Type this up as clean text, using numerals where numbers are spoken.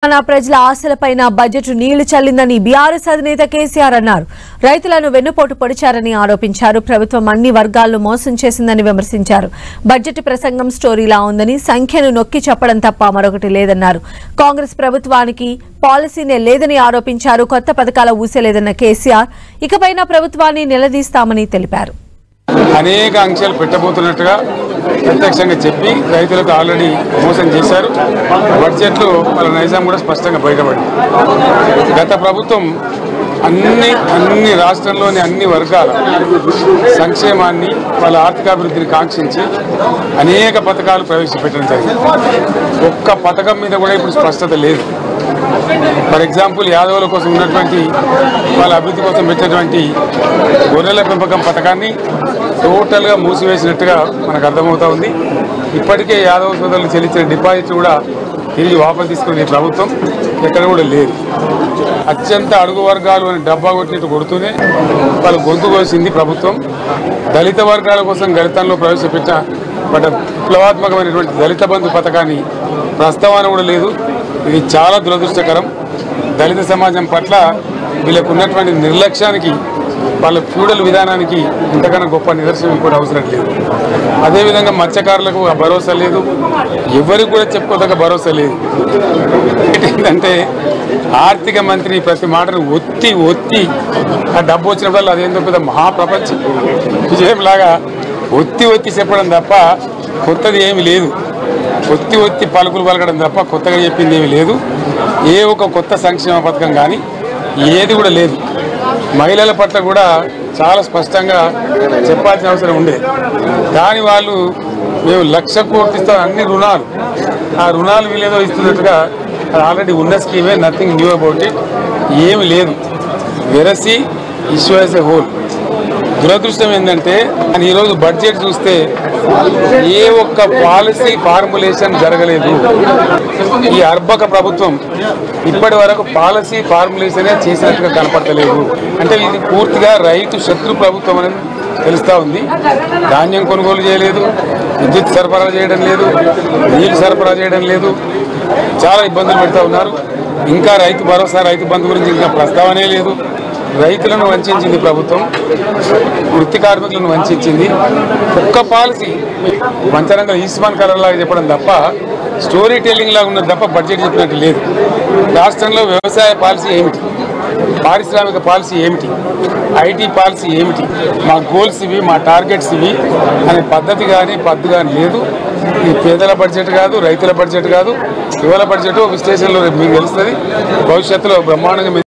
ప్రజల ఆశలపైన బడ్జెట్ నీళ్లు చల్లిందని బీఆర్ఎస్ అధినేత కేసీఆర్ అన్నారు. రైతులను వెన్నుపోటు పొడిచారని ఆరోపించారు. ప్రభుత్వం అన్ని వర్గాలను మోసం చేసిందని విమర్శించారు. బడ్జెట్ ప్రసంగం స్టోరీలా ఉందని, సంఖ్యను నొక్కి చెప్పడం తప్ప మరొకటి లేదన్నారు. కాంగ్రెస్ ప్రభుత్వానికి పాలసీనే లేదని ఆరోపించారు. కొత్త పథకాల ఊసేలేదన్న కేసీఆర్ ఇకపైన ప్రభుత్వాన్ని నిలదీస్తామని తెలిపారు. అనేక ఆంక్షలు పెట్టబోతున్నట్టుగా ప్రత్యక్షంగా చెప్పి రైతులకు ఆల్రెడీ మోసం చేశారు. బడ్జెట్లో వాళ్ళ నైజాం కూడా స్పష్టంగా బయటపడింది. గత ప్రభుత్వం అన్ని రాష్ట్రంలోని అన్ని వర్గాల సంక్షేమాన్ని, వాళ్ళ ఆర్థికాభివృద్ధిని కాంక్షించి అనేక పథకాలు ప్రవేశపెట్టడం జరిగింది. ఒక్క పథకం మీద కూడా ఇప్పుడు స్పష్టత లేదు. ఫర్ ఎగ్జాంపుల్, యాదవుల కోసం ఉన్నటువంటి వాళ్ళ అభివృద్ధి కోసం పెట్టినటువంటి గొర్రెల పెంపకం పథకాన్ని టోటల్గా మూసివేసినట్టుగా మనకు అర్థమవుతా ఉంది. ఇప్పటికే యాదవ సోదరులు చెల్లించిన డిపాజిట్ కూడా తిరిగి వాపసు తీసుకునే ప్రభుత్వం ఎక్కడ కూడా లేదు. అత్యంత అడుగు వర్గాలు అని డబ్బా కొట్టినట్టు కొడుతూనే వాళ్ళు గొంతు కోసింది ప్రభుత్వం. దళిత వర్గాల కోసం గళితంలో ప్రవేశపెట్టిన విప్లవాత్మకమైనటువంటి దళిత బంధు పథకాన్ని ప్రస్తావన కూడా లేదు. ఇది చాలా దురదృష్టకరం. దళిత సమాజం పట్ల వీళ్ళకు ఉన్నటువంటి నిర్లక్ష్యానికి, వాళ్ళ ఫ్యూడల్ విధానానికి ఇంతకన్నా గొప్ప నిదర్శనం కూడా అవసరం లేదు. అదేవిధంగా మత్స్యకారులకు భరోసా లేదు, ఎవరికి కూడా చెప్పుకోదగ్గ భరోసా లేదు. ఏంటంటే ఆర్థిక మంత్రి ప్రతి మాటను ఒత్తి ఆ డబ్బు వచ్చినప్పుడు అదేందో పెద్ద మహాప్రపంచ విజయంలాగా ఒత్తి చెప్పడం తప్ప కొత్తది ఏమి లేదు. ఒత్తి పలుకులు పలకడం తప్ప కొత్తగా చెప్పింది ఏమీ లేదు. ఏ ఒక కొత్త సంక్షేమ పథకం కానీ ఏది కూడా లేదు. మహిళల పట్ల కూడా చాలా స్పష్టంగా చెప్పాల్సిన అవసరం ఉండే. కానీ వాళ్ళు మేము 1,00,000 కోట్లు ఇస్తాం, అన్ని రుణాలు, ఆ రుణాలు వీళ్ళేదో ఇస్తున్నట్టుగా ఆల్రెడీ ఉన్న స్కీమే, నథింగ్ న్యూ అబౌట్ ఇట్, ఏమి లేదు. వెరసి ఇష్యూ యాజ్ ఎ హోల్. దురదృష్టం ఏంటంటే ఈరోజు బడ్జెట్ చూస్తే ఏ ఒక్క పాలసీ ఫార్ములేషన్ జరగలేదు. ఈ అర్బక ప్రభుత్వం ఇప్పటి వరకు పాలసీ ఫార్ములేషనే చేసినట్టుగా కనపడతలేదు. అంటే ఇది పూర్తిగా రైతు శత్రు ప్రభుత్వం అనేది తెలుస్తూ ఉంది. ధాన్యం కొనుగోలు చేయలేదు, విద్యుత్ సరఫరా చేయడం లేదు, నీళ్లు సరఫరా చేయడం లేదు, చాలా ఇబ్బందులు పెడతా ఉన్నారు. ఇంకా రైతు భరోసా, రైతు బంధు గురించి ఇంకా ప్రస్తావనే లేదు. రైతులను వంచింది ప్రభుత్వం, వృత్తి కార్మికులను వంచింది. ఒక్క పాలసీ వంచనంగా ఈస్మాన్ కలర్ లాగా చెప్పడం తప్ప, స్టోరీ టెల్లింగ్ లాగా ఉన్నది తప్ప బడ్జెట్ చెప్పినట్టు లేదు. రాష్ట్రంలో వ్యవసాయ పాలసీ ఏమిటి, పారిశ్రామిక పాలసీ ఏమిటి, ఐటీ పాలసీ ఏమిటి, మా గోల్స్ ఇవి, మా టార్గెట్స్ ఇవి అనే పద్ధతి కానీ లేదు. ఇది పేదల బడ్జెట్ కాదు, రైతుల బడ్జెట్ కాదు, యువల బడ్జెట్. విశ్లేషణలో మీకు తెలుస్తుంది. భవిష్యత్తులో బ్రహ్మాండంగా